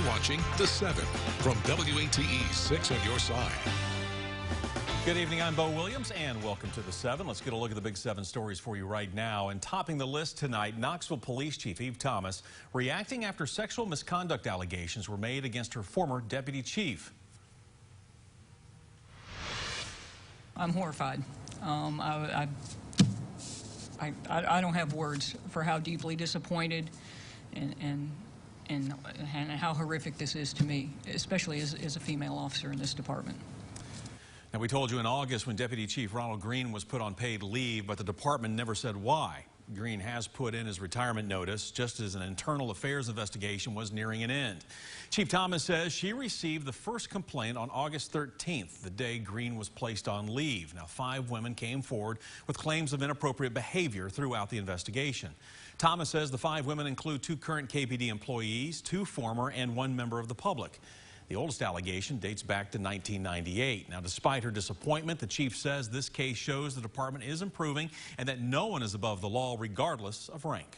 watching The 7 from WATE 6 on your side. Good evening, I'm Bo Williams, and welcome to The 7. Let's get a look at the big 7 stories for you right now. And topping the list tonight, Knoxville Police Chief Eve Thomas reacting after sexual misconduct allegations were made against her former deputy chief. I'm horrified. I don't have words for how deeply disappointed and how horrific this is to me, especially as a female officer in this department. Now, we told you in August when Deputy Chief Ronald Green was put on paid leave, but the department never said why. Green has put in his retirement notice just as an internal affairs investigation was nearing an end. Chief Thomas says she received the first complaint on August 13th, the day Green was placed on leave. Now, 5 women came forward with claims of inappropriate behavior throughout the investigation. Thomas says the 5 women include 2 current KPD employees, 2 former, and 1 member of the public. The oldest allegation dates back to 1998. Now, despite her disappointment, the chief says this case shows the department is improving and that no one is above the law regardless of rank.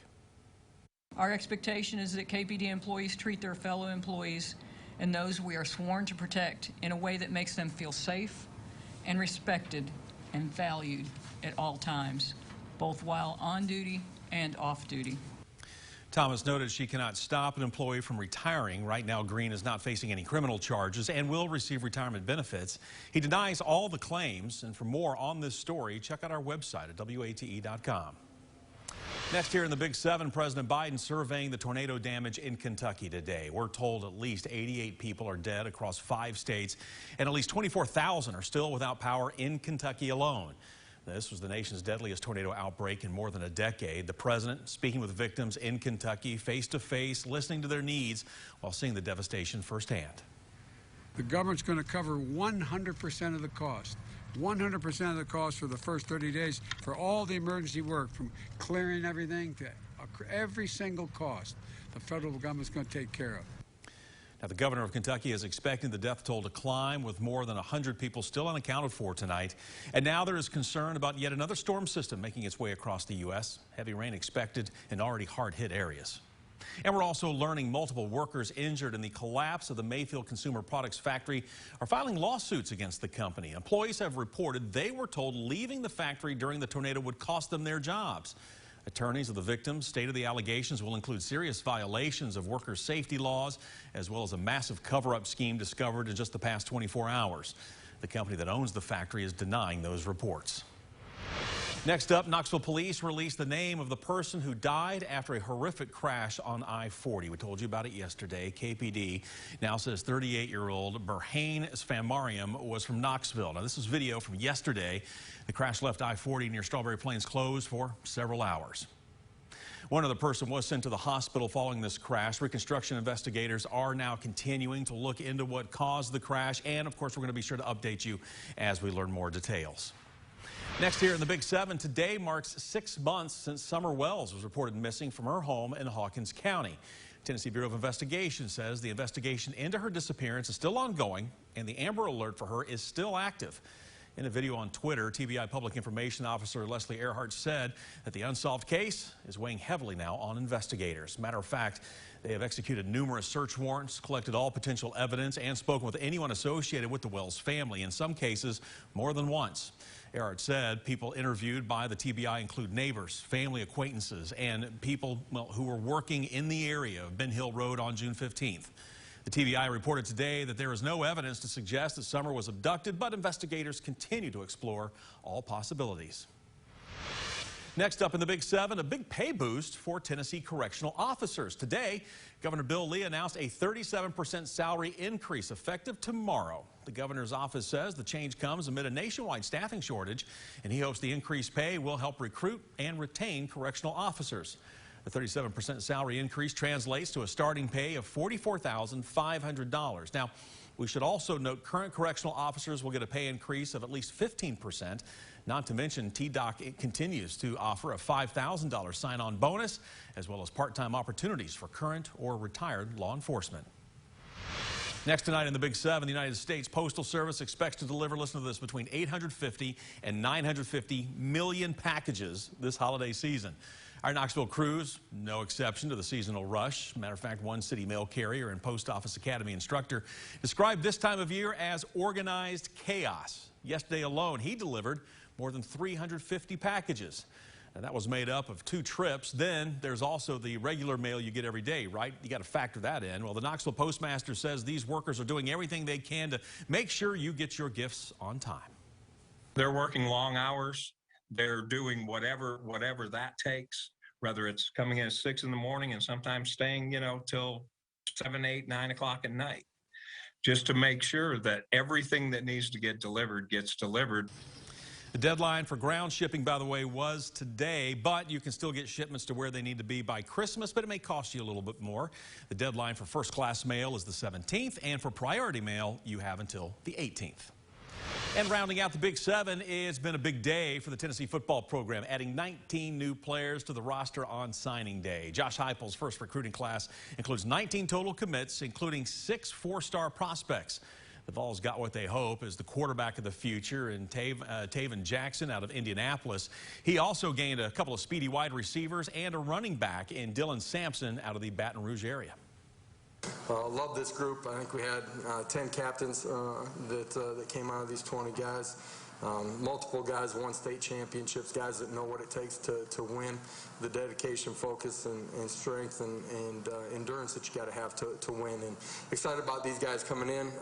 Our expectation is that KPD employees treat their fellow employees and those we are sworn to protect in a way that makes them feel safe and respected and valued at all times, both while on duty and off duty. Thomas noted she cannot stop an employee from retiring. Right now, Green is not facing any criminal charges and will receive retirement benefits. He denies all the claims. And for more on this story, check out our website at WATE.com. Next, here in the Big 7, President Biden surveying the tornado damage in Kentucky today. We're told at least 88 people are dead across 5 states, and at least 24,000 are still without power in Kentucky alone. This was the nation's deadliest tornado outbreak in more than a decade. The president speaking with victims in Kentucky face-to-face, listening to their needs while seeing the devastation firsthand. The government's going to cover 100% of the cost. 100% of the cost for the first 30 days for all the emergency work, from clearing everything to every single cost the federal government's going to take care of. Now, the governor of Kentucky is expecting the death toll to climb, with more than 100 people still unaccounted for tonight. And now there is concern about yet another storm system making its way across the U.S. Heavy rain expected in already hard-hit areas. And we're also learning multiple workers injured in the collapse of the Mayfield Consumer Products factory are filing lawsuits against the company. Employees have reported they were told leaving the factory during the tornado would cost them their jobs. Attorneys of the victims stated the allegations will include serious violations of workers' safety laws, as well as a massive cover-up scheme discovered in just the past 24 hours. The company that owns the factory is denying those reports. Next up, Knoxville police released the name of the person who died after a horrific crash on I-40. We told you about it yesterday. KPD now says 38-year-old Berhane Sfamariam was from Knoxville. Now, this is video from yesterday. The crash left I-40 near Strawberry Plains closed for several hours. One other person was sent to the hospital following this crash. Reconstruction investigators are now continuing to look into what caused the crash, and of course, we're going to be sure to update you as we learn more details. Next, here in the Big 7, today marks 6 months since Summer Wells was reported missing from her home in Hawkins County. Tennessee Bureau of Investigation says the investigation into her disappearance is still ongoing, and the Amber Alert for her is still active. In a video on Twitter, TBI Public Information Officer Leslie Earhart said that the unsolved case is weighing heavily now on investigators. Matter of fact, they have executed numerous search warrants, collected all potential evidence, and spoken with anyone associated with the Wells family, in some cases more than once. Earhart said people interviewed by the TBI include neighbors, family acquaintances, and people who were working in the area of Ben Hill Road on June 15th. The TBI reported today that there is no evidence to suggest that Summer was abducted, but investigators continue to explore all possibilities. Next up in the Big 7, a big pay boost for Tennessee correctional officers. Today, Governor Bill Lee announced a 37% salary increase effective tomorrow. The governor's office says the change comes amid a nationwide staffing shortage, and he hopes the increased pay will help recruit and retain correctional officers. The 37% salary increase translates to a starting pay of $44,500. Now, we should also note current correctional officers will get a pay increase of at least 15%. Not to mention, TDOC continues to offer a $5,000 sign-on bonus, as well as part-time opportunities for current or retired law enforcement. Next tonight in the Big 7, the United States Postal Service expects to deliver, listen to this, between 850 and 950 million packages this holiday season. Our Knoxville crews, no exception to the seasonal rush. Matter of fact, one city mail carrier and post office academy instructor described this time of year as organized chaos. Yesterday alone, he delivered more than 350 packages. And that was made up of 2 trips. Then there's also the regular mail you get every day, right? You got to factor that in. Well, the Knoxville postmaster says these workers are doing everything they can to make sure you get your gifts on time. They're working long hours. They're doing whatever that takes, whether it's coming in at 6 in the morning and sometimes staying, till 7, 8, 9 o'clock at night, just to make sure that everything that needs to get delivered gets delivered. The deadline for ground shipping, by the way, was today, but you can still get shipments to where they need to be by Christmas, but it may cost you a little bit more. The deadline for first-class mail is the 17th, and for priority mail, you have until the 18th. And rounding out the Big 7, it's been a big day for the Tennessee football program, adding 19 new players to the roster on signing day. Josh Heupel's first recruiting class includes 19 total commits, including 6 4-star prospects. The Vols got what they hope as the quarterback of the future in Taven Jackson out of Indianapolis. He also gained a couple of speedy wide receivers and a running back in Dylan Sampson out of the Baton Rouge area. Love this group. I think we had 10 captains that came out of these 20 guys. Multiple guys won state championships, guys that know what it takes to win, the dedication, focus, and strength and endurance that you got to have to win. And excited about these guys coming in.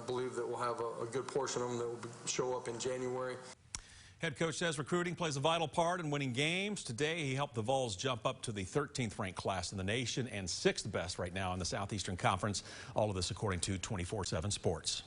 Believe that we'll have a good portion of them that will show up in January. Head coach says recruiting plays a vital part in winning games. Today, he helped the Vols jump up to the 13th ranked class in the nation and 6th best right now in the Southeastern Conference. All of this according to 24/7 Sports.